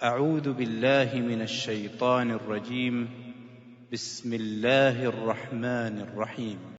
اعوذ باللہ من الشیطان الرجیم بسم اللہ الرحمن الرحیم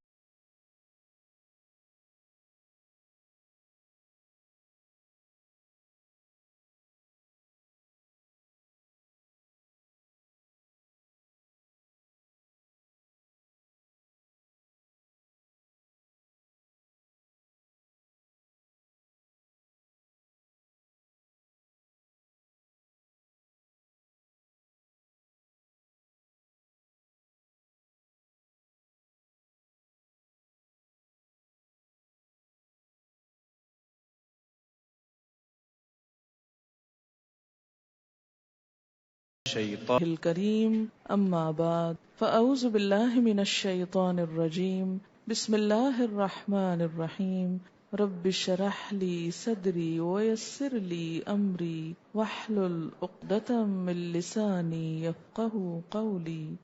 الشیطان الکریم اما بعد فاعوذ باللہ من الشیطان الرجیم بسم اللہ الرحمن الرحیم رب اشرح لی صدری ویسر لی امری واحلل عقدۃ من لسانی یفقهوا قولی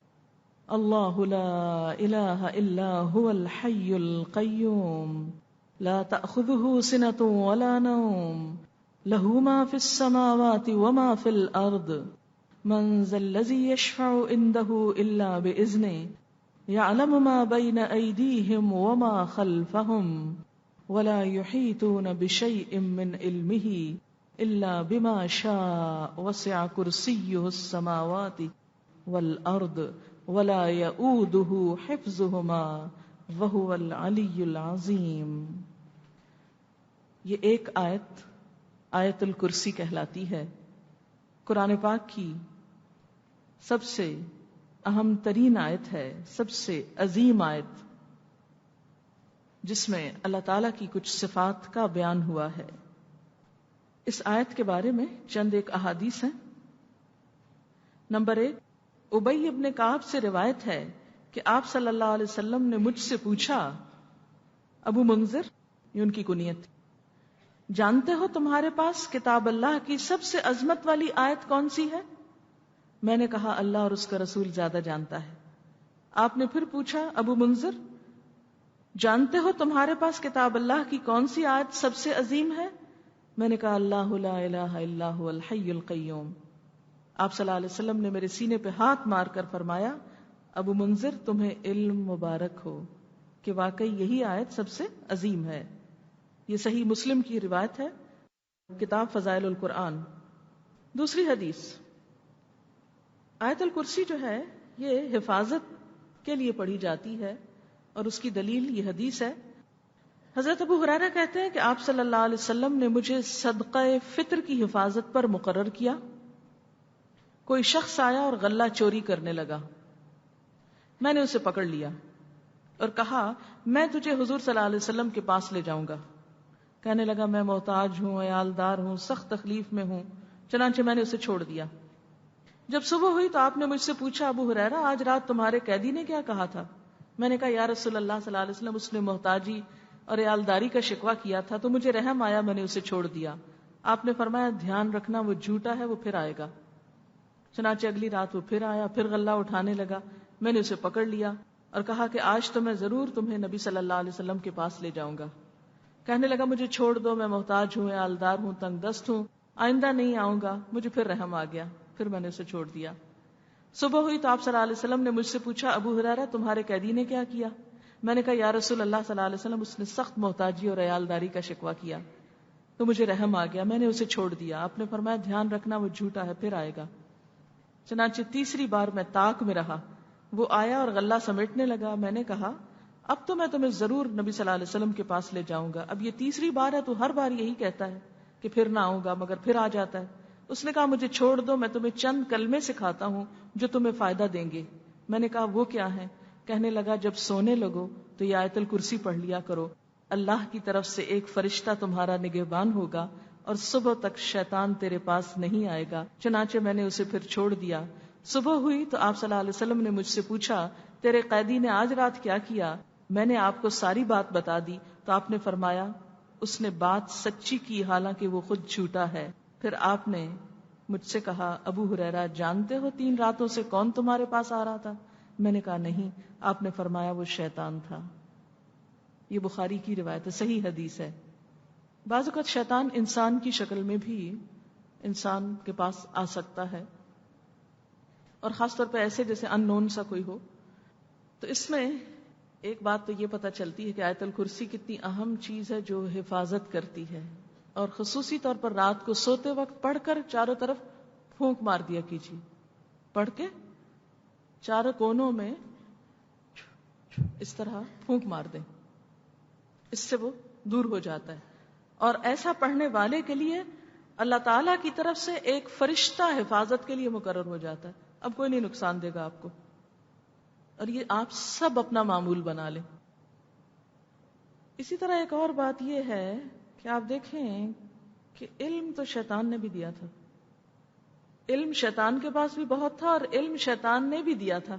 اللہ لا الہ الا هو الحی القیوم لا تأخذه سنة ولا نوم له ما في السماوات وما في الأرض من ذا الذي يشفع عنده إلا بإذنه يعلم ما بين أيديهم وما خلفهم ولا يحيطون بشيء من علمه إلا بما شاء وسع كرسيه السماوات والأرض ولا يؤوده حفظهما وهو العلي العظيم. یہ ایک آیت الکرسی کہلاتی ہے، قرآن پاک کی سب سے اہم ترین آیت ہے، سب سے عظیم آیت، جس میں اللہ تعالیٰ کی کچھ صفات کا بیان ہوا ہے. اس آیت کے بارے میں چند ایک احادیث ہیں. نمبر 1، ابی ابن کعب سے روایت ہے کہ آپ صلی اللہ علیہ وسلم نے مجھ سے پوچھا، ابو منذر یہ ان کی کنیت، جانتے ہو تمہارے پاس کتاب اللہ کی سب سے عظمت والی آیت کون سی ہے؟ میں نے کہا اللہ اور اس کا رسول زیادہ جانتا ہے. آپ نے پھر پوچھا، ابو منذر جانتے ہو تمہارے پاس کتاب اللہ کی کون سی آیت سب سے عظیم ہے؟ میں نے کہا اللہ لا الہ الا هو الحی القیوم. آپ صلی اللہ علیہ وسلم نے میرے سینے پہ ہاتھ مار کر فرمایا، ابو منذر تمہیں علم مبارک ہو کہ واقعی یہی آیت سب سے عظیم ہے. یہ صحیح مسلم کی روایت ہے، کتاب فضائل القرآن. دوسری حدیث، آیت الکرسی جو ہے یہ حفاظت کے لیے پڑھی جاتی ہے، اور اس کی دلیل یہ حدیث ہے. حضرت ابو ہریرہ کہتے ہیں کہ آپ صلی اللہ علیہ وسلم نے مجھے صدقہ فطر کی حفاظت پر مقرر کیا. کوئی شخص آیا اور غلہ چوری کرنے لگا. میں نے اسے پکڑ لیا اور کہا میں تجھے حضور صلی اللہ علیہ وسلم کے پاس لے جاؤں گا. کہنے لگا میں محتاج ہوں، عیالدار ہوں، سخت تکلیف میں ہوں. چنانچہ میں نے اسے چھوڑ دیا. جب صبح ہوئی تو آپ نے مجھ سے پوچھا، ابو ہریرہ آج رات تمہارے قیدی نے کیا کہا تھا؟ میں نے کہا یا رسول اللہ صلی اللہ علیہ وسلم اس نے محتاجی اور عیالداری کا شکوہ کیا تھا تو مجھے رحم آیا، میں نے اسے چھوڑ دیا. آپ نے فرمایا دھیان رکھنا وہ جھوٹا ہے، وہ پھر آئے گا. چنانچہ اگلی رات وہ پھر آیا، پھر غلہ اٹھانے لگا. میں نے اسے پکڑ لیا اور کہا کہ آج تو میں ضرور تمہیں نبی صلی اللہ علیہ وسلم کے پاس لے جاؤں گا. کہنے لگا مجھے چھوڑ دو، میں محتاج ہوں، عیالدار ہوں، تنگ دست ہوں، آئندہ نہیں آؤں گا. مجھے پھر رحم آ گیا، پھر میں نے اسے چھوڑ دیا. صبح ہوئی تو آپ صلی اللہ علیہ وسلم نے مجھ سے پوچھا، ابو ہریرہ تمہارے قیدی نے کیا کیا؟ میں نے کہا یا رسول اللہ صلی اللہ علیہ وسلم اس نے سخت محتاجی اور عیالداری کا شکوہ کیا تو مجھے رحم آ گیا، میں نے اسے چھوڑ دیا. آپ نے فرمایا دھیان رکھنا وہ جھوٹا ہے، پھر آئے گا. چنانچہ تیسری بار میں طاق میں رہا، وہ آیا اور غلہ سمیٹنے لگا. میں نے کہا اب تو میں تمہیں ضرور نبی صلی اللہ علیہ وسلم کے پاس لے جاؤں گا. اب یہ تیسری بار ہے تو ہر بار یہی کہتا ہے کہ پھر نہ آؤں گا، مگر پھر آ جاتا ہے. اس نے کہا مجھے چھوڑ دو، میں تمہیں چند کلمے سکھاتا ہوں جو تمہیں فائدہ دیں گے. میں نے کہا وہ کیا ہیں؟ کہنے لگا جب سونے لگو تو یہ آیت الکرسی پڑھ لیا کرو. اللہ کی طرف سے ایک فرشتہ تمہارا نگہبان ہوگا اور صبح تک شیطان تیرے پاس نہیں آئے گا. چنانچہ میں نے اسے پھر چھوڑ دیا. صبح ہوئی تو آپ صلی اللہ علیہ وسلم نے مجھ سے پوچھا تیرے قیدی نے آج رات کیا کیا؟ میں نے آپ کو ساری بات بتا دی تو آپ نے فرمایا اس نے بات سچی کی حالانکہ وہ خود جھوٹا ہے. پھر آپ نے مجھ سے کہا ابو ہریرہ جانتے ہو 3 راتوں سے کون تمہارے پاس آ رہا تھا؟ میں نے کہا نہیں. آپ نے فرمایا وہ شیطان تھا. یہ بخاری کی روایت ہے، صحیح حدیث ہے. بعض اوقات شیطان انسان کی شکل میں بھی انسان کے پاس آ سکتا ہے، اور خاص طور پہ ایسے جیسے ان نون سا کوئی ہو. تو اس میں ایک بات تو یہ پتہ چلتی ہے کہ آیت الکرسی کتنی اہم چیز ہے جو حفاظت کرتی ہے، اور خصوصی طور پر رات کو سوتے وقت پڑھ کر چاروں طرف پھونک مار دیا کیجیے. پڑھ کے چاروں کونوں میں اس طرح پھونک مار دیں، اس سے وہ دور ہو جاتا ہے. اور ایسا پڑھنے والے کے لیے اللہ تعالیٰ کی طرف سے ایک فرشتہ حفاظت کے لیے مقرر ہو جاتا ہے. اب کوئی نہیں نقصان دے گا آپ کو. اور یہ آپ سب اپنا معمول بنا لیں. اسی طرح ایک اور بات یہ ہے کہ آپ دیکھیں کہ علم تو شیطان نے بھی دیا تھا. علم شیطان کے پاس بھی بہت تھا، اور علم شیطان نے بھی دیا تھا.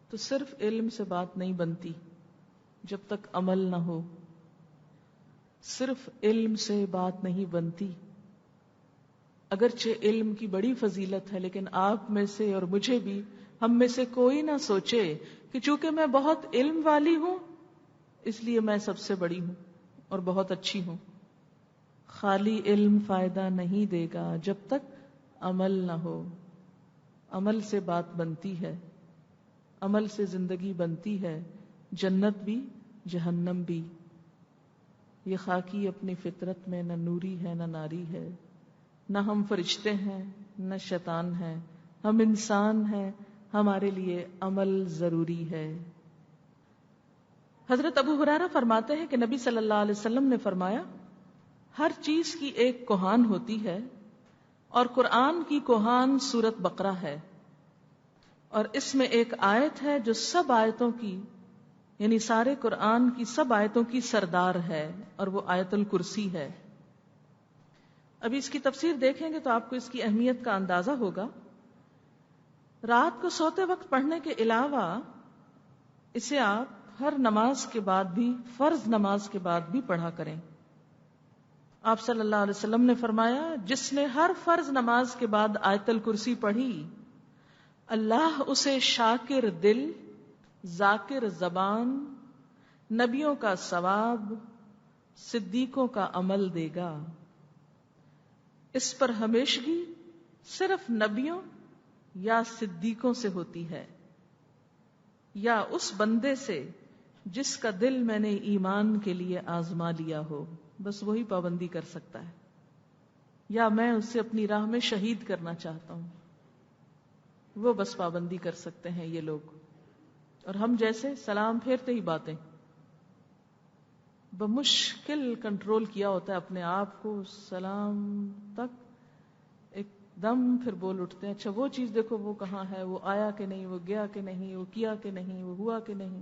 تو صرف علم سے بات نہیں بنتی جب تک عمل نہ ہو. صرف علم سے بات نہیں بنتی. اگرچہ علم کی بڑی فضیلت ہے، لیکن آپ میں سے اور مجھے بھی، ہم میں سے کوئی نہ سوچے کہ چونکہ میں بہت علم والی ہوں اس لیے میں سب سے بڑی ہوں اور بہت اچھی ہوں. خالی علم فائدہ نہیں دے گا جب تک عمل نہ ہو. عمل سے بات بنتی ہے، عمل سے زندگی بنتی ہے، جنت بھی جہنم بھی. یہ خاکی اپنی فطرت میں نہ نوری ہے نہ ناری ہے. نہ ہم فرشتے ہیں نہ شیطان ہیں، ہم انسان ہیں. ہمارے لیے عمل ضروری ہے. حضرت ابو ہریرہ فرماتے ہیں کہ نبی صلی اللہ علیہ وسلم نے فرمایا، ہر چیز کی ایک کوہان ہوتی ہے، اور قرآن کی کوہان سورت بقرہ ہے. اور اس میں ایک آیت ہے جو سب آیتوں کی، یعنی سارے قرآن کی سب آیتوں کی سردار ہے، اور وہ آیت الکرسی ہے. ابھی اس کی تفسیر دیکھیں گے تو آپ کو اس کی اہمیت کا اندازہ ہوگا. رات کو سوتے وقت پڑھنے کے علاوہ اسے آپ ہر نماز کے بعد بھی، فرض نماز کے بعد بھی پڑھا کریں. آپ صلی اللہ علیہ وسلم نے فرمایا، جس نے ہر فرض نماز کے بعد آیت الکرسی پڑھی، اللہ اسے شاکر دل، ذاکر زبان، نبیوں کا ثواب، صدیقوں کا عمل دے گا. اس پر ہمیشگی صرف نبیوں یا صدیقوں سے ہوتی ہے، یا اس بندے سے جس کا دل میں نے ایمان کے لیے آزما لیا ہو، بس وہی پابندی کر سکتا ہے. یا میں اسے اپنی راہ میں شہید کرنا چاہتا ہوں، وہ بس پابندی کر سکتے ہیں یہ لوگ. اور ہم جیسے سلام پھیرتے ہی باتیں، بمشکل کنٹرول کیا ہوتا ہے اپنے آپ کو سلام تک، ایک دم پھر بول اٹھتے ہیں اچھا وہ چیز دیکھو وہ کہاں ہے، وہ آیا کہ نہیں، وہ گیا کہ نہیں، وہ کیا کہ نہیں، وہ ہوا کہ نہیں.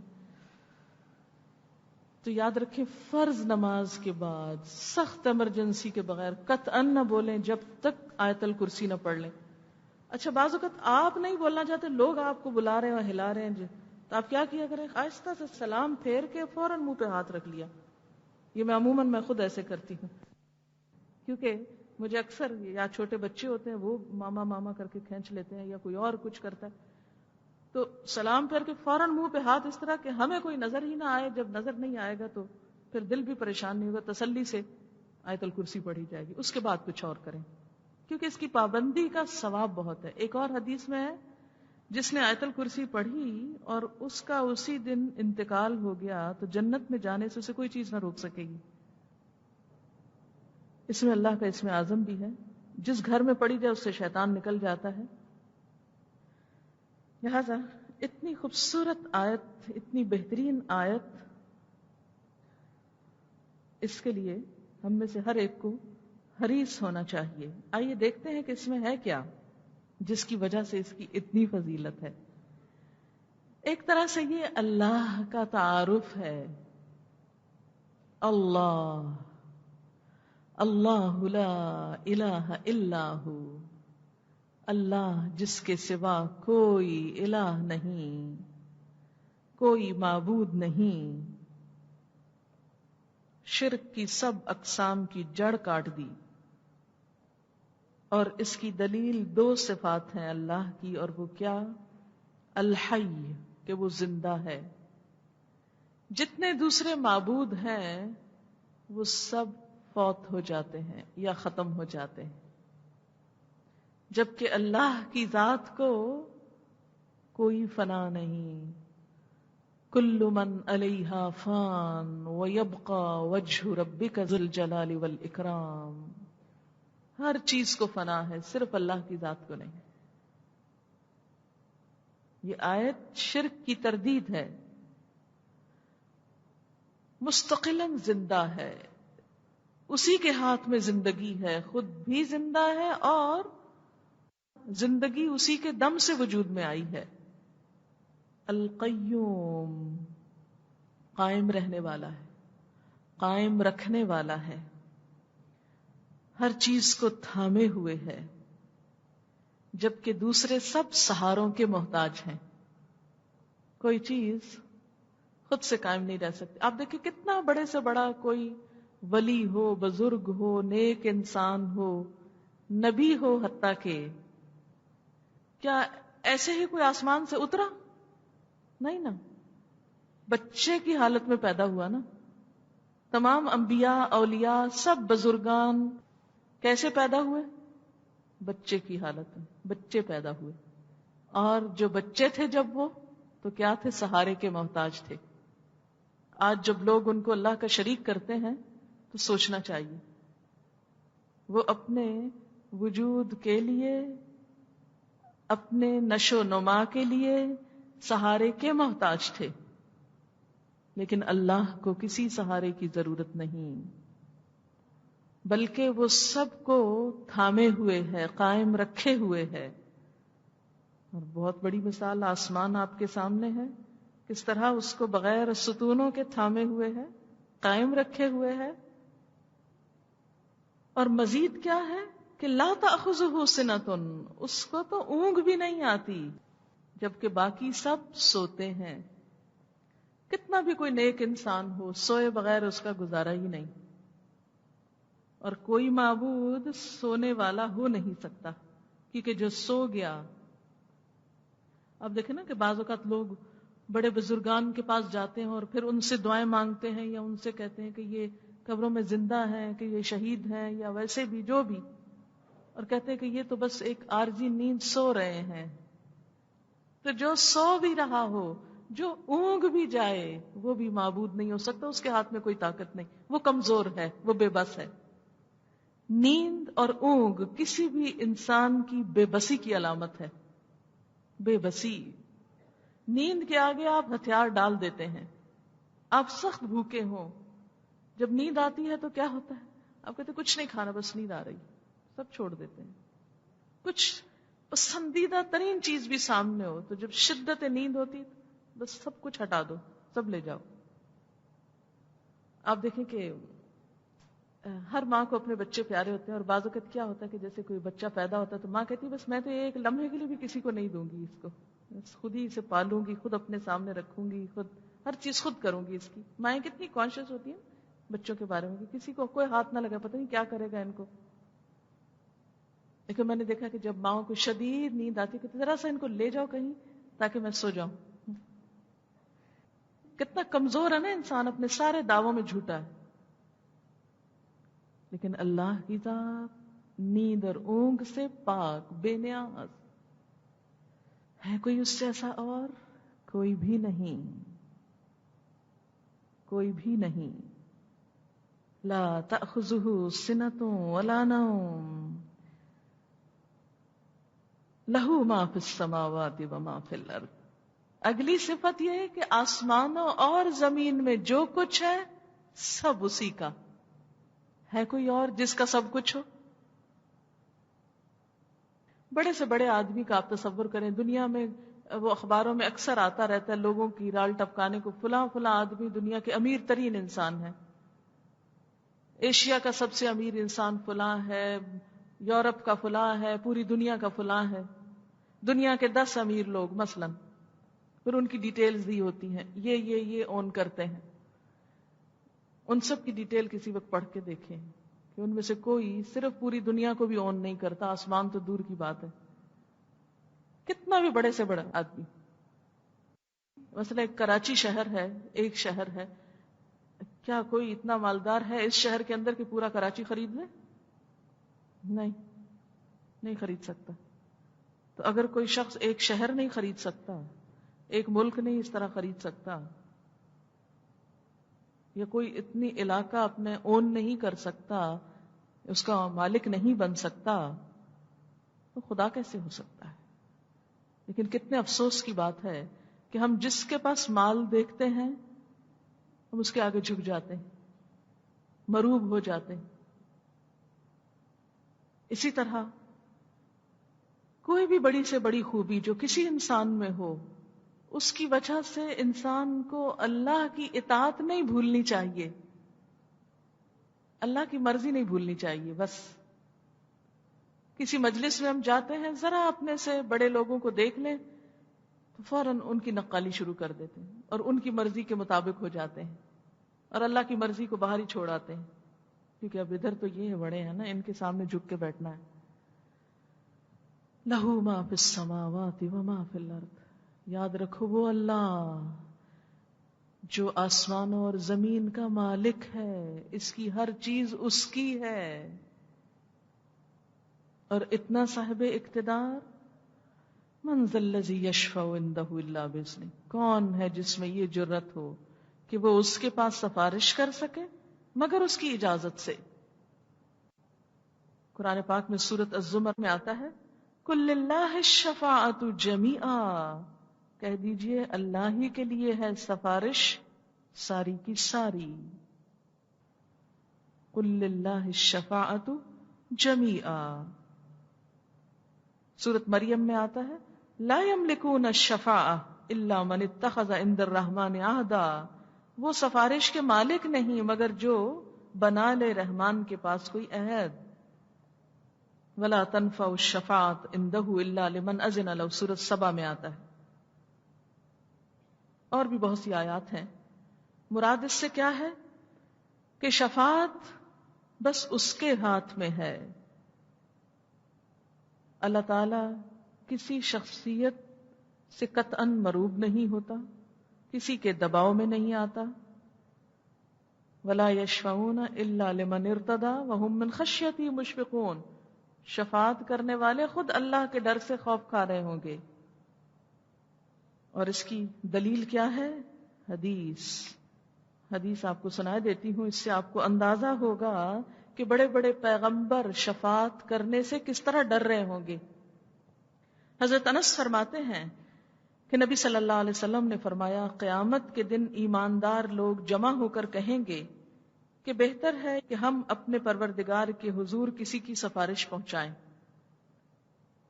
تو یاد رکھیں، فرض نماز کے بعد سخت ایمرجنسی کے بغیر قطعاً نہ بولیں جب تک آیت الکرسی نہ پڑھ لیں. اچھا بعض اوقات آپ نہیں بولنا چاہتے، لوگ آپ کو بلا رہے ہیں اور ہلا رہے ہیں، تو آپ کیا کیا کریں، آہستہ سے سلام پھیر کے فوراً منہ پہ ہاتھ رکھ لیا. یہ میں خود ایسے کرتی ہوں، کیونکہ مجھے اکثر یا چھوٹے بچے ہوتے ہیں وہ ماما ماما کر کے کھینچ لیتے ہیں، یا کوئی اور کچھ کرتا ہے، تو سلام پھیر کے فوراً منہ پہ ہاتھ اس طرح کہ ہمیں کوئی نظر ہی نہ آئے. جب نظر نہیں آئے گا تو پھر دل بھی پریشان نہیں ہوگا، تسلی سے آیت الکرسی پڑھی جائے گی، اس کے بعد کچھ اور کریں، کیونکہ اس کی پابندی کا ثواب بہت ہے. ایک اور حدیث میں ہے، جس نے آیت الکرسی پڑھی اور اس کا اسی دن انتقال ہو گیا تو جنت میں جانے سے اسے کوئی چیز نہ روک سکے گی. اس میں اللہ کا اسم اعظم بھی ہے، جس گھر میں پڑھی جائے اس سے شیطان نکل جاتا ہے. لہذا اتنی خوبصورت آیت، اتنی بہترین آیت، اس کے لیے ہم میں سے ہر ایک کو حریص ہونا چاہیے. آئیے دیکھتے ہیں کہ اس میں ہے کیا جس کی وجہ سے اس کی اتنی فضیلت ہے. ایک طرح سے یہ اللہ کا تعارف ہے. اللہ، اللہ لا الہ الا ہو، اللہ جس کے سوا کوئی الہ نہیں، کوئی معبود نہیں. شرک کی سب اقسام کی جڑ کاٹ دی. اور اس کی دلیل 2 صفات ہیں اللہ کی، اور وہ کیا؟ الحی، کہ وہ زندہ ہے. جتنے دوسرے معبود ہیں وہ سب فوت ہو جاتے ہیں یا ختم ہو جاتے ہیں، جبکہ اللہ کی ذات کو کوئی فنا نہیں. کل من علیہا فان ویبقى وجہ ربک ذو الجلال والاکرام. ہر چیز کو فنا ہے، صرف اللہ کی ذات کو نہیں. یہ آیت شرک کی تردید ہے. مستقلاً زندہ ہے، اسی کے ہاتھ میں زندگی ہے، خود بھی زندہ ہے اور زندگی اسی کے دم سے وجود میں آئی ہے. القیوم، قائم رہنے والا ہے، قائم رکھنے والا ہے، ہر چیز کو تھامے ہوئے ہے، جبکہ دوسرے سب سہاروں کے محتاج ہیں. کوئی چیز خود سے قائم نہیں رہ سکتی. آپ دیکھیں کتنا بڑے سے بڑا کوئی ولی ہو، بزرگ ہو، نیک انسان ہو، نبی ہو، حتیٰ کہ کیا ایسے ہی کوئی آسمان سے اترا؟ نہیں نا، بچے کی حالت میں پیدا ہوا نا. تمام انبیاء، اولیاء، سب بزرگان کیسے پیدا ہوئے؟ بچے کی حالت میں بچے پیدا ہوئے. اور جو بچے تھے جب وہ تو کیا تھے؟ سہارے کے محتاج تھے. آج جب لوگ ان کو اللہ کا شریک کرتے ہیں تو سوچنا چاہیے، وہ اپنے وجود کے لیے، اپنے نشو و نما کے لیے سہارے کے محتاج تھے، لیکن اللہ کو کسی سہارے کی ضرورت نہیں، بلکہ وہ سب کو تھامے ہوئے ہے، قائم رکھے ہوئے ہے. اور بہت بڑی مثال آسمان آپ کے سامنے ہے، کس طرح اس کو بغیر ستونوں کے تھامے ہوئے ہے، قائم رکھے ہوئے ہے. اور مزید کیا ہے کہ لا تأخذہ سنۃ، اس کو تو اونگ بھی نہیں آتی، جبکہ باقی سب سوتے ہیں. کتنا بھی کوئی نیک انسان ہو، سوئے بغیر اس کا گزارا ہی نہیں. اور کوئی معبود سونے والا ہو نہیں سکتا، کیونکہ جو سو گیا. اب دیکھیں نا کہ بعض اوقات لوگ بڑے بزرگان کے پاس جاتے ہیں اور پھر ان سے دعائیں مانگتے ہیں، یا ان سے کہتے ہیں کہ یہ قبروں میں زندہ ہیں، کہ یہ شہید ہیں، یا ویسے بھی جو بھی، اور کہتے ہیں کہ یہ تو بس ایک عارضی نیند سو رہے ہیں. تو جو سو بھی رہا ہو، جو اونگ بھی جائے، وہ بھی معبود نہیں ہو سکتا، اس کے ہاتھ میں کوئی طاقت نہیں، وہ کمزور ہے، وہ بے بس ہے. نیند اور اونگ کسی بھی انسان کی بے بسی کی علامت ہے. بے بسی. نیند کے آگے آپ ہتھیار ڈال دیتے ہیں. آپ سخت بھوکے ہوں، جب نیند آتی ہے تو کیا ہوتا ہے؟ آپ کہتے ہیں کچھ نہیں کھانا، بس نیند آ رہی، سب چھوڑ دیتے ہیں. کچھ پسندیدہ ترین چیز بھی سامنے ہو تو جب شدت نیند ہوتی بس سب کچھ ہٹا دو، سب لے جاؤ. آپ دیکھیں کہ ہر ماں کو اپنے بچے پیارے ہوتے ہیں، اور بعض اوقات کیا ہوتا ہے کہ جیسے کوئی بچہ پیدا ہوتا ہے تو ماں کہتی ہے بس میں تو ایک لمحے کے لیے بھی کسی کو نہیں دوں گی، اس کو خود ہی اسے پالوں گی، خود اپنے سامنے رکھوں گی، خود ہر چیز خود کروں گی. اس کی مائیں کتنی کانشیس ہوتی ہیں بچوں کے بارے میں کہ کسی کو کوئی ہاتھ نہ لگا، پتہ نہیں کیا کرے گا ان کو. لیکن میں نے دیکھا کہ جب ماؤں کو شدید نیند آتی ہے کہ ذرا سا ان کو لے جاؤ کہیں تاکہ میں سو جاؤں. کتنا کمزور ہے نا انسان، اپنے سارے دعووں میں جھوٹا ہے. لیکن اللہ کی ذات نیند اور اونگ سے پاک، بے نیاز ہے. کوئی اس جیسا اور کوئی بھی نہیں، کوئی بھی نہیں. لا تأخذہ سنۃ ولا نوم لہ ما فی السماوات وما فی الارض. اگلی صفت یہ ہے کہ آسمانوں اور زمین میں جو کچھ ہے سب اسی کا ہے. کوئی اور جس کا سب کچھ ہو؟ بڑے سے بڑے آدمی کا آپ تصور کریں، دنیا میں وہ اخباروں میں اکثر آتا رہتا ہے لوگوں کی رال ٹپکانے کو، فلاں فلاں آدمی دنیا کے امیر ترین انسان ہے، ایشیا کا سب سے امیر انسان فلاں ہے، یورپ کا فلاں ہے، پوری دنیا کا فلاں ہے. دنیا کے 10 امیر لوگ مثلا، پھر ان کی ڈیٹیلز دی ہوتی ہیں، یہ اون کرتے ہیں. ان سب کی ڈیٹیل کسی وقت پڑھ کے دیکھیں کہ ان میں سے کوئی صرف پوری دنیا کو بھی اون نہیں کرتا، آسمان تو دور کی بات ہے. کتنا بھی بڑے سے بڑا آدمی، مثلا ایک کراچی شہر ہے، ایک شہر ہے، کیا کوئی اتنا مالدار ہے اس شہر کے اندر کہ پورا کراچی خرید لے؟ نہیں خرید سکتا. تو اگر کوئی شخص ایک شہر نہیں خرید سکتا، ایک ملک نہیں اس طرح خرید سکتا، یا کوئی اتنی علاقہ اپنے اون نہیں کر سکتا، اس کا مالک نہیں بن سکتا، تو خدا کیسے ہو سکتا ہے؟ لیکن کتنے افسوس کی بات ہے کہ ہم جس کے پاس مال دیکھتے ہیں ہم اس کے آگے جھک جاتے ہیں، مروب ہو جاتے ہیں. اسی طرح کوئی بھی بڑی سے بڑی خوبی جو کسی انسان میں ہو، اس کی وجہ سے انسان کو اللہ کی اطاعت نہیں بھولنی چاہیے، اللہ کی مرضی نہیں بھولنی چاہیے. بس کسی مجلس میں ہم جاتے ہیں، ذرا اپنے سے بڑے لوگوں کو دیکھ لیں تو فوراً ان کی نقالی شروع کر دیتے ہیں اور ان کی مرضی کے مطابق ہو جاتے ہیں اور اللہ کی مرضی کو باہر ہی چھوڑ آتے ہیں، کیونکہ اب ادھر تو یہ بڑے ہیں نا، ان کے سامنے جھک کے بیٹھنا ہے. لہو ما فی السماوات وما فی الارض. یاد رکھو وہ اللہ جو آسمانوں اور زمین کا مالک ہے، اس کی ہر چیز اس کی ہے، اور اتنا صاحب اقتدار. من ذا الذی یشفع عندہ الا باذنہ. کون ہے جس میں یہ جرت ہو کہ وہ اس کے پاس سفارش کر سکے مگر اس کی اجازت سے. قرآن پاک میں سورۃ الزمر میں آتا ہے قل للہ الشفاعۃ جمیعا. کہہ دیجئے اللہ ہی کے لیے ہے سفارش ساری کی ساری. قل للہ الشفاعۃ جمیعا. سورۃ مریم میں آتا ہے لا یملکون الشفاعۃ الا من اتخذ عند الرحمن عہدا. وہ سفارش کے مالک نہیں مگر جو بنا لے رحمان کے پاس کوئی عہد. ولا تنفع الشفاعۃ عندہ الا لمن اذن له. سورۃ سبا میں آتا ہے. اور بھی بہت سی آیات ہیں. مراد اس سے کیا ہے کہ شفاعت بس اس کے ہاتھ میں ہے. اللہ تعالی کسی شخصیت سے قطعاً مروب نہیں ہوتا، کسی کے دباؤ میں نہیں آتا. ولا یشفعون الا لمن ارتضی وهم من خشیتہ مشفقون. شفاعت کرنے والے خود اللہ کے ڈر سے خوف کھا رہے ہوں گے. اور اس کی دلیل کیا ہے؟ حدیث آپ کو سنا دیتی ہوں، اس سے آپ کو اندازہ ہوگا کہ بڑے بڑے پیغمبر شفاعت کرنے سے کس طرح ڈر رہے ہوں گے. حضرت انس فرماتے ہیں کہ نبی صلی اللہ علیہ وسلم نے فرمایا قیامت کے دن ایماندار لوگ جمع ہو کر کہیں گے کہ بہتر ہے کہ ہم اپنے پروردگار کے حضور کسی کی سفارش پہنچائیں.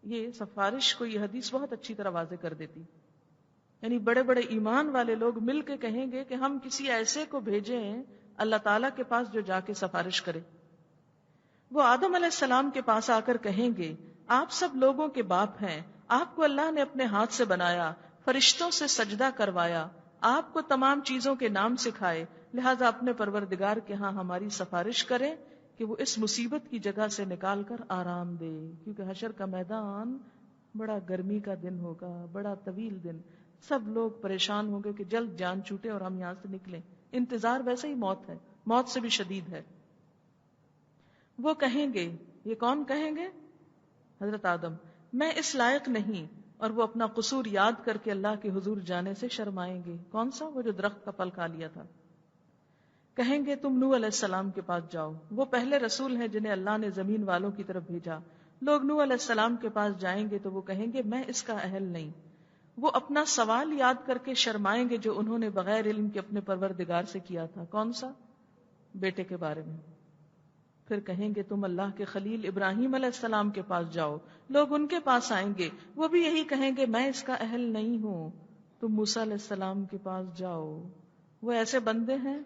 یہ سفارش کو یہ حدیث بہت اچھی طرح واضح کر دیتی. یعنی بڑے بڑے ایمان والے لوگ مل کے کہیں گے کہ ہم کسی ایسے کو بھیجیں اللہ تعالیٰ کے پاس جو جا کے سفارش کرے. وہ آدم علیہ السلام کے پاس آ کر کہیں گے آپ سب لوگوں کے باپ ہیں، آپ کو اللہ نے اپنے ہاتھ سے بنایا، فرشتوں سے سجدہ کروایا، آپ کو تمام چیزوں کے نام سکھائے، لہذا اپنے پروردگار کے ہاں ہماری سفارش کریں کہ وہ اس مصیبت کی جگہ سے نکال کر آرام دے. کیونکہ حشر کا میدان بڑا گرمی کا دن ہوگا، بڑا طویل دن. سب لوگ پریشان ہوں گے کہ جلد جان چھوٹے اور ہم یہاں سے نکلیں. انتظار ویسے ہی موت ہے، موت سے بھی شدید ہے. وہ کہیں گے، یہ کون کہیں گے؟ حضرت آدم، میں اس لائق نہیں. اور وہ اپنا قصور یاد کر کے اللہ کے حضور جانے سے شرمائیں گے. کون سا؟ وہ جو درخت کا پھل کھا لیا تھا. کہیں گے تم نوح علیہ السلام کے پاس جاؤ، وہ پہلے رسول ہیں جنہیں اللہ نے زمین والوں کی طرف بھیجا. لوگ نوح علیہ السلام کے پاس جائیں گے تو وہ کہیں گے میں اس کا اہل نہیں. وہ اپنا سوال یاد کر کے شرمائیں گے جو انہوں نے بغیر علم کے اپنے پروردگار سے کیا تھا. کون سا؟ بیٹے کے بارے میں. پھر کہیں گے تم اللہ کے خلیل ابراہیم علیہ السلام کے پاس جاؤ. لوگ ان کے پاس آئیں گے، وہ بھی یہی کہیں گے میں اس کا اہل نہیں ہوں. تم موسیٰ علیہ السلام کے پاس جاؤ، وہ ایسے بندے ہیں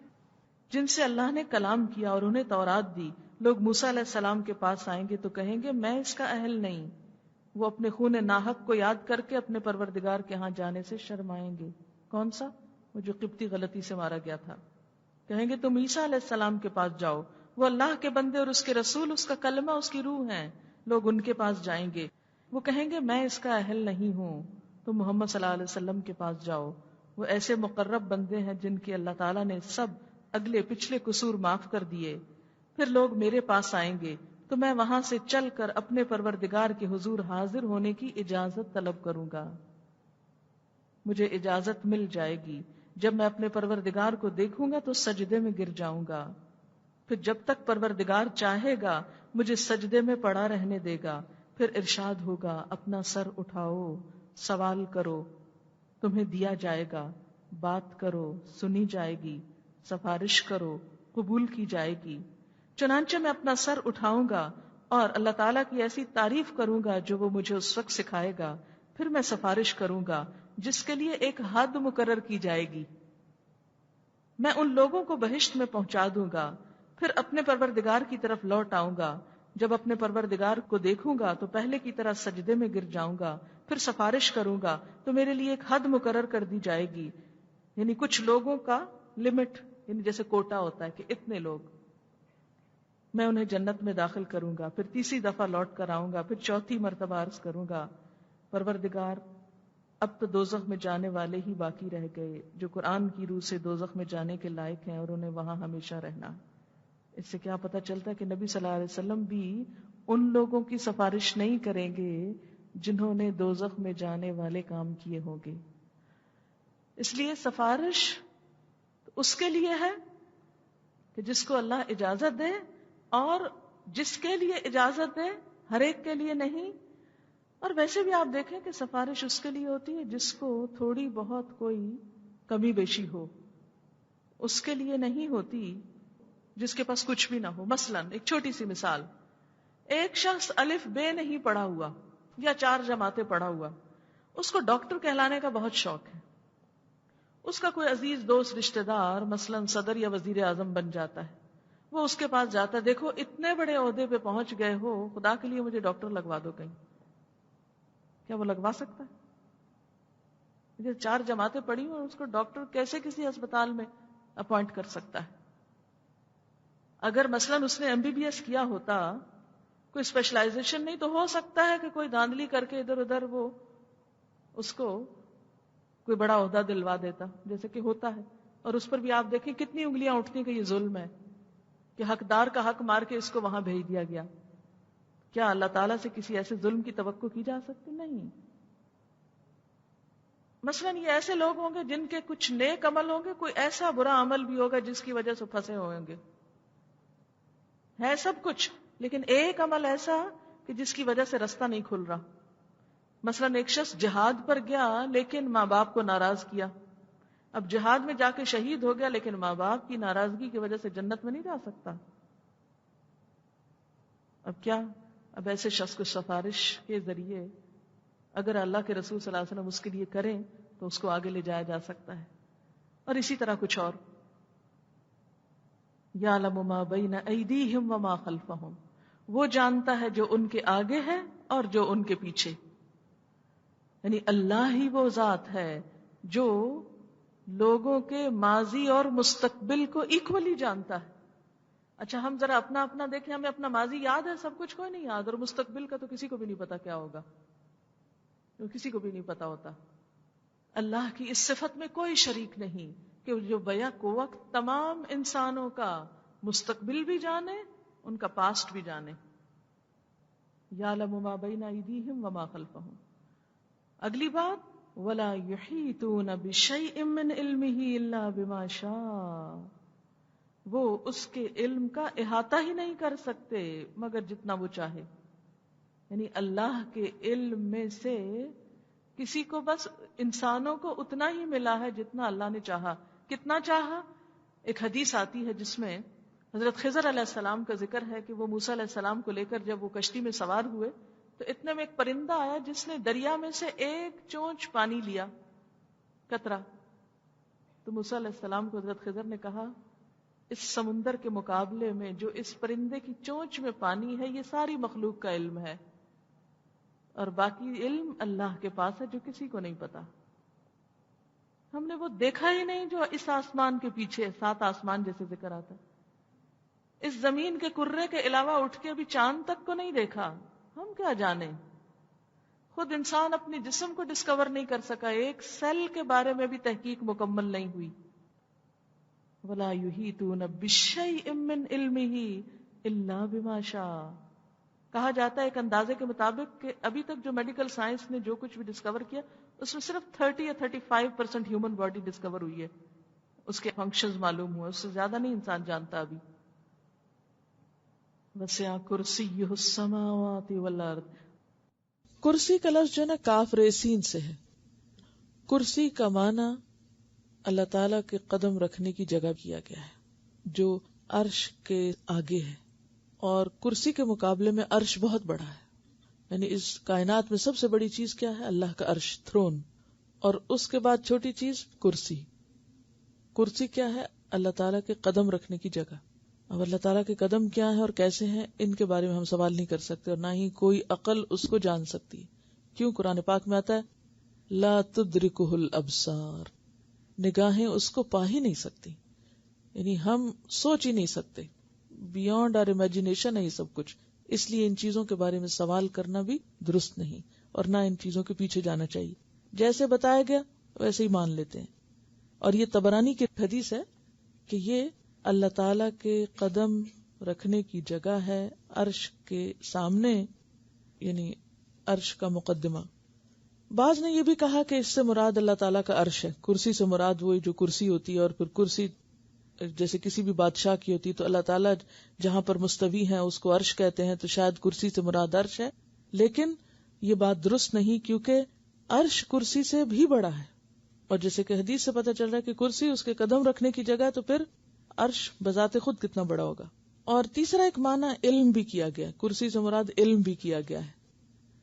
جن سے اللہ نے کلام کیا اور انہیں تورات دی. لوگ موسیٰ علیہ السلام کے پاس آئیں گے تو کہیں گے میں اس کا اہل نہیں. وہ اپنے خون ناحق کو یاد کر کے اپنے پروردگار کے ہاں جانے سے شرمائیں گے. کون سا؟ وہ جو قبطی غلطی سے مارا گیا تھا. کہیں گے تم عیسیٰ علیہ السلام کے پاس جاؤ، وہ اللہ کے بندے اور اس کے رسول، اس کا کلمہ، اس کی روح ہیں. لوگ ان کے پاس جائیں گے، وہ کہیں گے میں اس کا اہل نہیں ہوں. تم محمد صلی اللہ علیہ وسلم کے پاس جاؤ، وہ ایسے مقرب بندے ہیں جن کی اللہ تعالیٰ نے سب اگلے پچھلے قصور معاف کر دیے، پھر لوگ میرے پاس آئیں گے تو میں وہاں سے چل کر اپنے پروردگار کے حضور حاضر ہونے کی اجازت طلب کروں گا. مجھے اجازت مل جائے گی. جب میں اپنے پروردگار کو دیکھوں گا تو سجدے میں گر جاؤں گا. پھر جب تک پروردگار چاہے گا مجھے سجدے میں پڑا رہنے دے گا. پھر ارشاد ہوگا اپنا سر اٹھاؤ، سوال کرو، تمہیں دیا جائے گا، بات کرو، سنی جائے گی، سفارش کرو، قبول کی جائے گی. چنانچہ میں اپنا سر اٹھاؤں گا اور اللہ تعالیٰ کی ایسی تعریف کروں گا جو وہ مجھے اس وقت سکھائے گا. پھر میں سفارش کروں گا جس کے لیے ایک حد مقرر کی جائے گی. میں ان لوگوں کو بہشت میں پہنچا دوں گا. پھر اپنے پروردگار کی طرف لوٹ آؤں گا. جب اپنے پروردگار کو دیکھوں گا تو پہلے کی طرح سجدے میں گر جاؤں گا. پھر سفارش کروں گا تو میرے لیے ایک حد مقرر کر دی جائے گی، یعنی کچھ لوگوں کا لمٹ، یعنی جیسے کوٹا ہوتا ہے کہ اتنے لوگ. میں انہیں جنت میں داخل کروں گا. پھر تیسری دفعہ لوٹ کر آؤں گا. پھر چوتھی مرتبہ عرض کروں گا پروردگار اب تو دوزخ میں جانے والے ہی باقی رہ گئے جو قرآن کی روح سے دوزخ میں جانے کے لائق ہیں اور انہیں وہاں ہمیشہ رہنا. اس سے کیا پتہ چلتا ہے کہ نبی صلی اللہ علیہ وسلم بھی ان لوگوں کی سفارش نہیں کریں گے جنہوں نے دوزخ میں جانے والے کام کیے ہوں گے. اس لیے سفارش اس کے لیے ہے کہ جس کو اللہ اجازت دے، اور جس کے لیے اجازت دے ہر ایک کے لیے نہیں. اور ویسے بھی آپ دیکھیں کہ سفارش اس کے لیے ہوتی ہے جس کو تھوڑی بہت کوئی کمی بیشی ہو، اس کے لیے نہیں ہوتی جس کے پاس کچھ بھی نہ ہو. مثلا ایک چھوٹی سی مثال، ایک شخص الف بے نہیں پڑھا ہوا یا 4 جماعتیں پڑھا ہوا، اس کو ڈاکٹر کہلانے کا بہت شوق ہے. اس کا کوئی عزیز دوست رشتہ دار مثلا صدر یا وزیر اعظم بن جاتا ہے، وہ اس کے پاس جاتا ہے، دیکھو اتنے بڑے عہدے پہ پہنچ گئے ہو، خدا کے لیے مجھے ڈاکٹر لگوا دو کہیں. کیا وہ لگوا سکتا ہے؟ 4 جماعتیں پڑھی اور اس کو ڈاکٹر کیسے کسی اسپتال میں اپوائنٹ کر سکتا ہے؟ اگر مثلا اس نے MBBS کیا ہوتا، کوئی اسپیشلائزیشن نہیں، تو ہو سکتا ہے کہ کوئی دھاندلی کر کے ادھر ادھر وہ اس کو کوئی بڑا عہدہ دلوا دیتا، جیسے کہ ہوتا ہے. اور اس پر بھی آپ دیکھیں کتنی انگلیاں اٹھتی ہیں کہ یہ ظلم ہے کہ حقدار کا حق مار کے اس کو وہاں بھیج دیا گیا. کیا اللہ تعالیٰ سے کسی ایسے ظلم کی توقع کی جا سکتی؟ نہیں. مثلا یہ ایسے لوگ ہوں گے جن کے کچھ نیک عمل ہوں گے، کوئی ایسا برا عمل بھی ہوگا جس کی وجہ سے پھنسے ہوں گے. ہے سب کچھ، لیکن ایک عمل ایسا کہ جس کی وجہ سے رستہ نہیں کھل رہا. مثلا ایک شخص جہاد پر گیا لیکن ماں باپ کو ناراض کیا. اب جہاد میں جا کے شہید ہو گیا لیکن ماں باپ کی ناراضگی کی وجہ سے جنت میں نہیں جا سکتا. اب کیا؟ اب ایسے شخص کو سفارش کے ذریعے اگر اللہ کے رسول صلی اللہ علیہ وسلم اس کے لیے کریں تو اس کو آگے لے جایا جا سکتا ہے. اور اسی طرح کچھ اور، یعلم ما بین ایدیہم وما خلفہم، وہ جانتا ہے جو ان کے آگے ہے اور جو ان کے پیچھے. یعنی اللہ ہی وہ ذات ہے جو لوگوں کے ماضی اور مستقبل کو ایکولی جانتا ہے. اچھا ہم ذرا اپنا اپنا دیکھیں، ہمیں اپنا ماضی یاد ہے، سب کچھ کوئی نہیں یاد، اور مستقبل کا تو کسی کو بھی نہیں پتا کیا ہوگا، کسی کو بھی نہیں پتا ہوتا. اللہ کی اس صفت میں کوئی شریک نہیں کہ جو بیک وقت تمام انسانوں کا مستقبل بھی جانے، ان کا پاسٹ بھی جانے. یعلم ما بین ایدیہم وما خلفہم. اگلی بات، ولا یحیطون بشیء من علمہ الا بما شاء، وہ اس کے علم کا احاطہ ہی نہیں کر سکتے مگر جتنا وہ چاہے. یعنی اللہ کے علم میں سے کسی کو بس انسانوں کو اتنا ہی ملا ہے جتنا اللہ نے چاہا. کتنا چاہا؟ ایک حدیث آتی ہے جس میں حضرت خضر علیہ السلام کا ذکر ہے کہ وہ موسیٰ علیہ السلام کو لے کر جب وہ کشتی میں سوار ہوئے تو اتنے میں ایک پرندہ آیا جس نے دریا میں سے ایک چونچ پانی لیا، قطرہ. تو موسیٰ علیہ السلام کو حضرت خضر نے کہا اس سمندر کے مقابلے میں جو اس پرندے کی چونچ میں پانی ہے یہ ساری مخلوق کا علم ہے، اور باقی علم اللہ کے پاس ہے جو کسی کو نہیں پتا. ہم نے وہ دیکھا ہی نہیں جو اس آسمان کے پیچھے 7 آسمان جیسے ذکر آتا ہے. اس زمین کے کرے کے علاوہ اٹھ کے ابھی چاند تک کو نہیں دیکھا. ہم کیا جانے؟ خود انسان اپنے جسم کو ڈسکور نہیں کر سکا، ایک سیل کے بارے میں بھی تحقیق مکمل نہیں ہوئی. ولا یحیطون بشیء من علمہ الا بما شاء. کہا جاتا ہے ایک اندازے کے مطابق کہ ابھی تک جو میڈیکل سائنس نے جو کچھ بھی ڈسکور کیا اس میں صرف 30 یا 35% ہیومن باڈی ڈسکور ہوئی ہے، اس کے فنکشنز معلوم ہوئے، اس سے زیادہ نہیں انسان جانتا ابھی. وسع کرسیہ السماوات والارض. کرسی کا لفظ جو ہے نا کاف ریسین سے ہے. کرسی کا معنی اللہ تعالیٰ کے قدم رکھنے کی جگہ کیا گیا ہے جو عرش کے آگے ہے، اور کرسی کے مقابلے میں عرش بہت بڑا ہے. یعنی اس کائنات میں سب سے بڑی چیز کیا ہے؟ اللہ کا عرش، تھرون، اور اس کے بعد چھوٹی چیز کرسی. کرسی کیا ہے؟ اللہ تعالیٰ کے قدم رکھنے کی جگہ. اب اللہ تعالیٰ کے قدم کیا ہیں اور کیسے ہیں، ان کے بارے میں ہم سوال نہیں کر سکتے، اور نہ ہی کوئی عقل اس کو جان سکتی. کیوں؟ قرآن پاک میں آتا ہے لا تدرکہ الابصار، نگاہیں اس کو پا ہی نہیں سکتی، یعنی ہم سوچ ہی نہیں سکتے، بیونڈ آر امیجنیشن ہے یہ سب کچھ. اس لیے ان چیزوں کے بارے میں سوال کرنا بھی درست نہیں، اور نہ ان چیزوں کے پیچھے جانا چاہیے. جیسے بتایا گیا ویسے ہی مان لیتے ہیں. اور یہ طبرانی کی حدیث ہے کہ یہ اللہ تعالی کے قدم رکھنے کی جگہ ہے عرش کے سامنے، یعنی عرش کا مقدمہ. بعض نے یہ بھی کہا کہ اس سے مراد اللہ تعالیٰ کا عرش ہے، کرسی سے مراد وہی جو کرسی ہوتی ہے، اور پھر کرسی جیسے کسی بھی بادشاہ کی ہوتی، تو اللہ تعالیٰ جہاں پر مستوی ہیں اس کو عرش کہتے ہیں، تو شاید کرسی سے مراد عرش ہے. لیکن یہ بات درست نہیں، کیونکہ عرش کرسی سے بھی بڑا ہے، اور جیسے کہ حدیث سے پتہ چل رہا ہے کہ کرسی اس کے قدم رکھنے کی جگہ، تو پھر عرش بذات خود کتنا بڑا ہوگا. اور تیسرا ایک معنی علم بھی کیا گیا، کرسی سے مراد علم بھی کیا گیا ہے.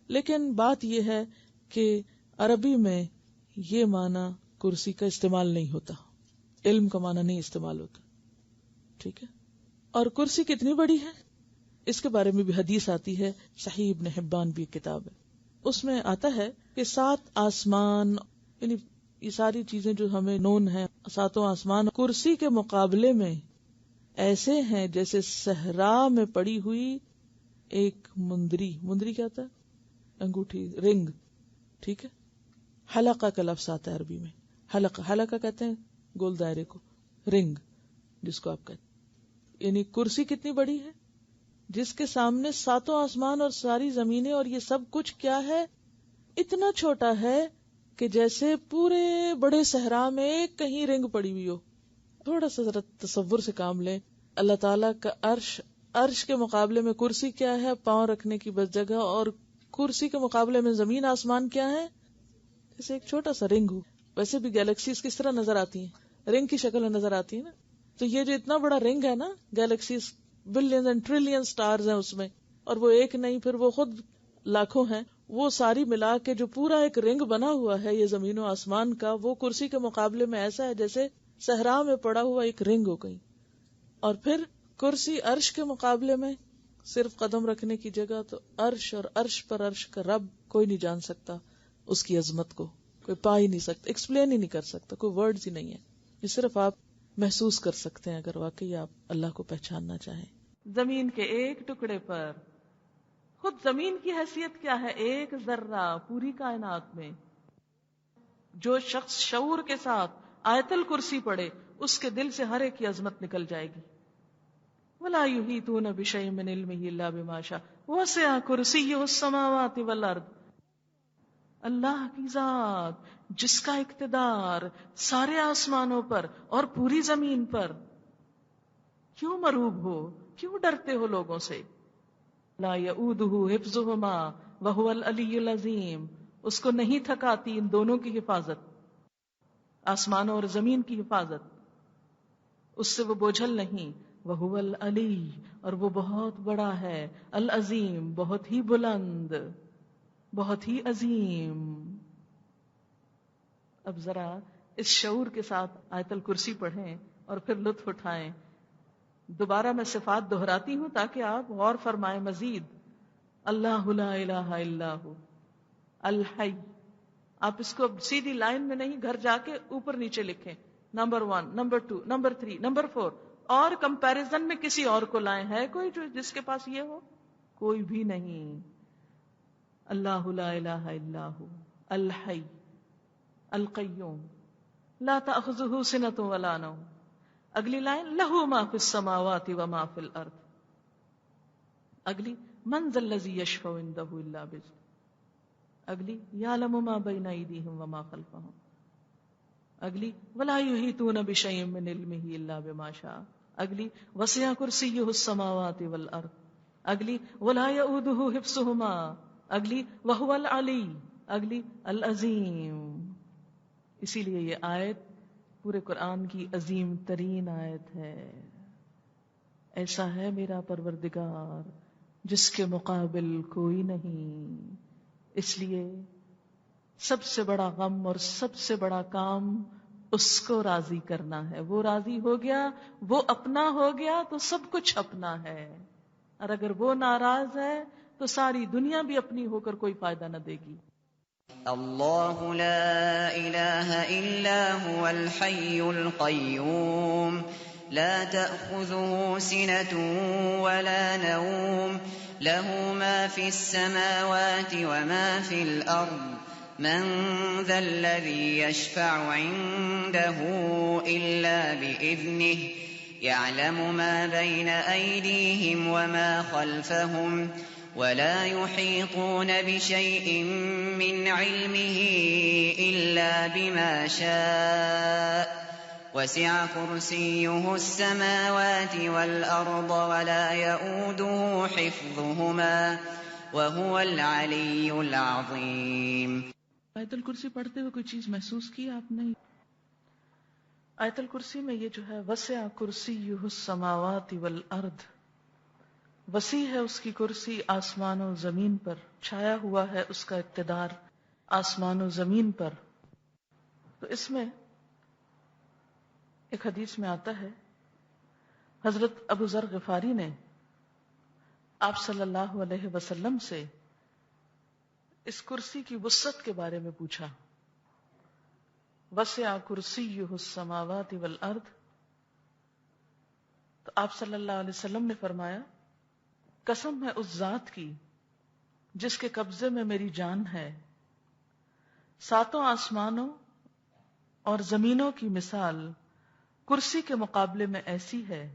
لیکن بات یہ ہے کہ عربی میں یہ معنی کرسی کا استعمال نہیں ہوتا، علم کا معنی نہیں استعمال ہوتا. ٹھیک ہے. اور کرسی کتنی بڑی ہے اس کے بارے میں بھی حدیث آتی ہے، صحیح ابن حبان بھی کتاب ہے، اس میں آتا ہے کہ 7 آسمان، یعنی یہ ساری چیزیں جو ہمیں نون ہیں، 7 آسمان کرسی کے مقابلے میں ایسے ہیں جیسے صحرا میں پڑی ہوئی ایک مندری کیا ہوتا ہے؟ انگوٹھی، رنگ. ٹھیک ہے. حلقہ کا لفظ آتا ہے عربی میں، حلقہ کہتے ہیں گول دائرے کو، رنگ جس کو آپ کہتے ہیں. یعنی کرسی کتنی بڑی ہے جس کے سامنے 7 آسمان اور ساری زمینیں اور یہ سب کچھ کیا ہے، اتنا چھوٹا ہے کہ جیسے پورے بڑے صحرا میں کہیں رنگ پڑی ہوئی ہو. تھوڑا سا ذرا تصور سے کام لیں. اللہ تعالیٰ کا عرش کے مقابلے میں کرسی کیا ہے؟ پاؤں رکھنے کی بس جگہ. اور کرسی کے مقابلے میں زمین آسمان کیا ہے؟ جیسے ایک چھوٹا سا رنگ ہو. ویسے بھی گیلیکسیز کس طرح نظر آتی ہیں؟ رنگ کی شکل میں نظر آتی ہے نا. تو یہ جو اتنا بڑا رنگ ہے نا، galaxies billion and trillion stars ہیں اس میں، اور وہ ایک نہیں، پھر وہ خود لاکھوں ہیں، وہ ساری ملا کے جو پورا ایک رنگ بنا ہوا ہے یہ زمین و آسمان کا، وہ کرسی کے مقابلے میں ایسا ہے جیسے صحرا میں پڑا ہوا ایک رنگ ہو گئی. اور پھر کرسی عرش کے مقابلے میں صرف قدم رکھنے کی جگہ. تو عرش اور عرش پر عرش کا رب کوئی نہیں جان سکتا، اس کی عظمت کو کوئی پا ہی نہیں سکتا، ایکسپلین ہی نہیں کر سکتا، کوئی ورڈز ہی نہیں ہے. یہ صرف آپ محسوس کر سکتے ہیں اگر واقعی آپ اللہ کو پہچاننا چاہیں. زمین کے ایک ٹکڑے پر، خود زمین کی حیثیت کیا ہے؟ ایک ذرہ پوری کائنات میں. جو شخص شعور کے ساتھ آیت الکرسی پڑھے اس کے دل سے ہر ایک کی عظمت نکل جائے گی. وَلَا يُحِيطُونَ بِشَيْءٍ مِّنْ عِلْمِهِ إِلَّا بِمَا شَاءَ وَسِعَ كُرْسِيُّهُ السَّمَاوَاتِ وَالْأَرْضِ. اللہ کی ذات جس کا اقتدار سارے آسمانوں پر اور پوری زمین پر. کیوں مرعوب ہو، کیوں ڈرتے ہو لوگوں سے؟ لا يؤوده حفظهما وهو العلی العظیم. اس کو نہیں تھکاتی ان دونوں کی حفاظت، آسمانوں اور زمین کی حفاظت، اس سے وہ بوجھل نہیں. وہو العلی، اور وہ بہت بڑا ہے، العظیم بہت ہی بلند، بہت ہی عظیم. اب ذرا اس شعور کے ساتھ آیت الکرسی پڑھیں اور پھر لطف اٹھائیں. دوبارہ میں صفات دہراتی ہوں تاکہ آپ غور فرمائیں مزید. اللہ لا الہ الا ہو الحی. آپ اس کو اب سیدھی لائن میں نہیں، گھر جا کے اوپر نیچے لکھیں، نمبر 1، نمبر 2، نمبر 3، نمبر 4، اور کمپیریزن میں کسی اور کو لائیں. ہے کوئی جو جس کے پاس یہ ہو؟ کوئی بھی نہیں. اللہ لا الہ الا ہو الحی القیوم لا تأخذہ سنۃ ولا نوم اگلی لائن لہو ما فی السماوات وما فی الارض. اگلی من ذا الذی یشفع عندہ الا باذنہ. اگلی یعلم ما بین ایدیہم وما خلفہم. اگلی ولا یحیطون بشیء من علمہ الا بما شاء. اگلی وسع کرسیہ السماوات والارض. اگلی ولا یؤودہ حفظہما. اگلی وہو العلی. اگلی العظیم. اسی لیے یہ آیت پورے قرآن کی عظیم ترین آیت ہے. ایسا ہے میرا پروردگار جس کے مقابل کوئی نہیں. اس لیے سب سے بڑا غم اور سب سے بڑا کام اس کو راضی کرنا ہے. وہ راضی ہو گیا، وہ اپنا ہو گیا تو سب کچھ اپنا ہے. اور اگر وہ ناراض ہے تو ساری دنیا بھی اپنی ہو کر کوئی فائدہ نہ دے گی. اللہ لا الہ الا هو الحی القیوم لا تأخذه سنة ولا نوم له ما في السماوات وما في الأرض من ذا الذي يشفع عنده إلا بإذنه يعلم ما بين أيديهم وما خلفهم ولا يحيطون بشيء من علمه إلا بما شاء وسع كرسيه السماوات والأرض ولا يؤوده حفظهما وهو العلي العظيم. آیت الکرسی پڑھتے ہوئے کوئی چیز محسوس کی آپ نے؟ آیت الکرسی میں یہ جو ہے وسع کرسیہ السماوات والارض، وسیع ہے اس کی کرسی آسمان و زمین پر، چھایا ہوا ہے اس کا اقتدار آسمان و زمین پر. تو اس میں ایک حدیث میں آتا ہے حضرت ابو ذر غفاری نے آپ صلی اللہ علیہ وسلم سے اس کرسی کی وسعت کے بارے میں پوچھا. وسع کرسیہ السماوات والارض. تو آپ صلی اللہ علیہ وسلم نے فرمایا قسم ہے اس ذات کی جس کے قبضے میں میری جان ہے، ساتوں آسمانوں اور زمینوں کی مثال کرسی کے مقابلے میں ایسی ہے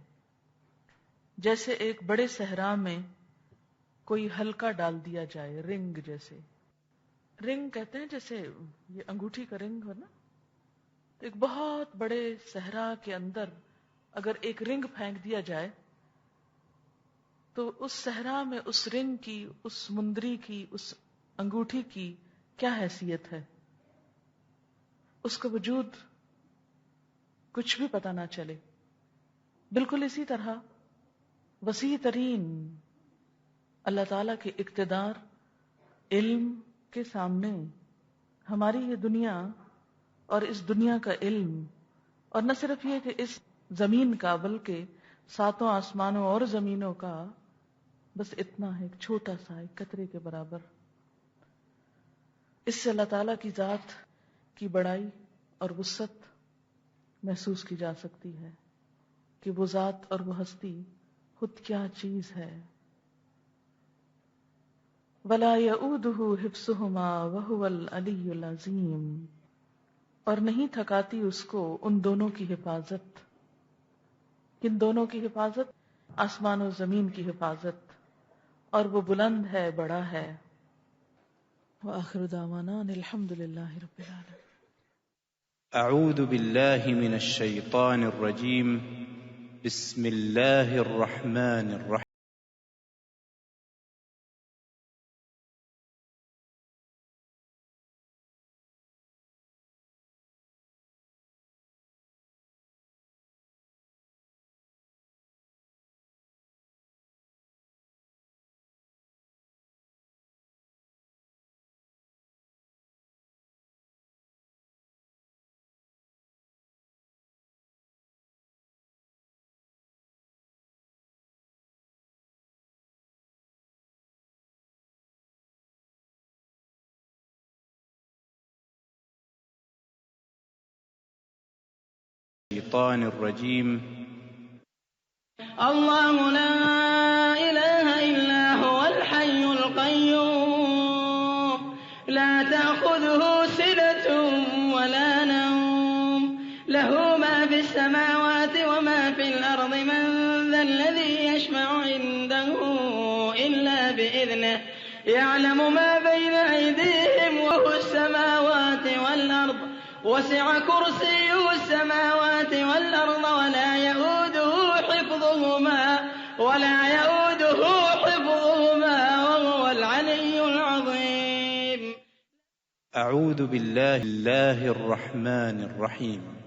جیسے ایک بڑے صحرا میں کوئی ہلکا ڈال دیا جائے، رنگ جیسے. رنگ کہتے ہیں جیسے یہ انگوٹھی کا رنگ ہو نا، تو ایک بہت بڑے صحرا کے اندر اگر ایک رنگ پھینک دیا جائے تو اس صحرا میں اس رنگ کی، اس مندری کی، اس انگوٹھی کی کیا حیثیت ہے؟ اس کا وجود کچھ بھی پتہ نہ چلے. بالکل اسی طرح وسیع ترین اللہ تعالی کے اقتدار، علم کے سامنے ہماری یہ دنیا اور اس دنیا کا علم، اور نہ صرف یہ کہ اس زمین کا بلکہ ساتوں آسمانوں اور زمینوں کا بس اتنا ہے، ایک چھوٹا سا ایک قطرے کے برابر. اس سے اللہ تعالیٰ کی ذات کی بڑائی اور وسعت محسوس کی جا سکتی ہے کہ وہ ذات اور وہ ہستی خود کیا چیز ہے. وَلَا يَؤُودُهُ حِفْظُهُمَا وَهُوَ الْعَلِيُّ الْعَظِيمُ. اور نہیں تھکاتی اس کو ان دونوں کی حفاظت. کن دونوں کی حفاظت؟ آسمان و زمین کی حفاظت. اور وہ بلند ہے، بڑا ہے. وآخر دعوانا الحمد للہ رب العالمین. اعوذ باللہ من الشیطان الرجیم. بسم اللہ الرحمن الرحیم. الشيطان الرجيم. الله لا إله إلا هو الحي القيوم لا تأخذه سنة ولا نوم له ما في السماوات وما يعلم ما بين أيديهم وهو السماوات والأرض وسع كرسيه السماوات والأرض ولا يؤوده حفظهما وهو العلي العظيم. أعوذ بالله الرحمن الرحيم.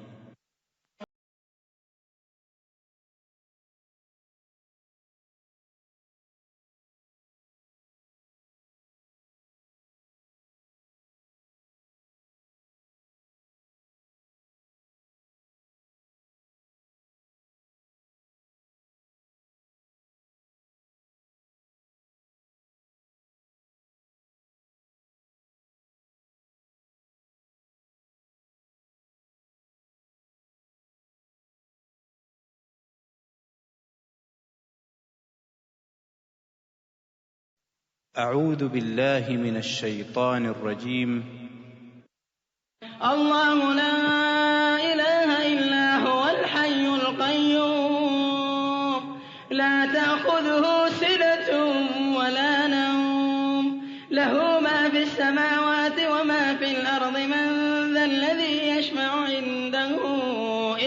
أعوذ بالله من الشيطان الرجيم. الله لا إله إلا هو الحي القيوم لا تأخذه سنة ولا نوم له ما في السماوات وما في الأرض من ذا الذي يشفع عنده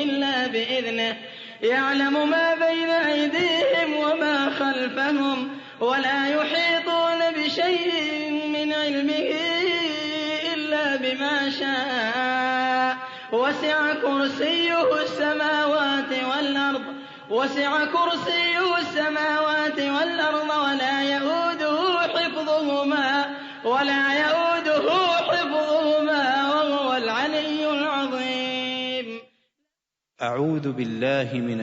إلا بإذنه يعلم ما بين أيديهم وما خلفهم ولا يحيطون بشيء من علمه إلا بما شاء وسع كرسيه السماوات والأرض ولا يؤوده حفظهما وهو العلي العظيم. أعوذ بالله من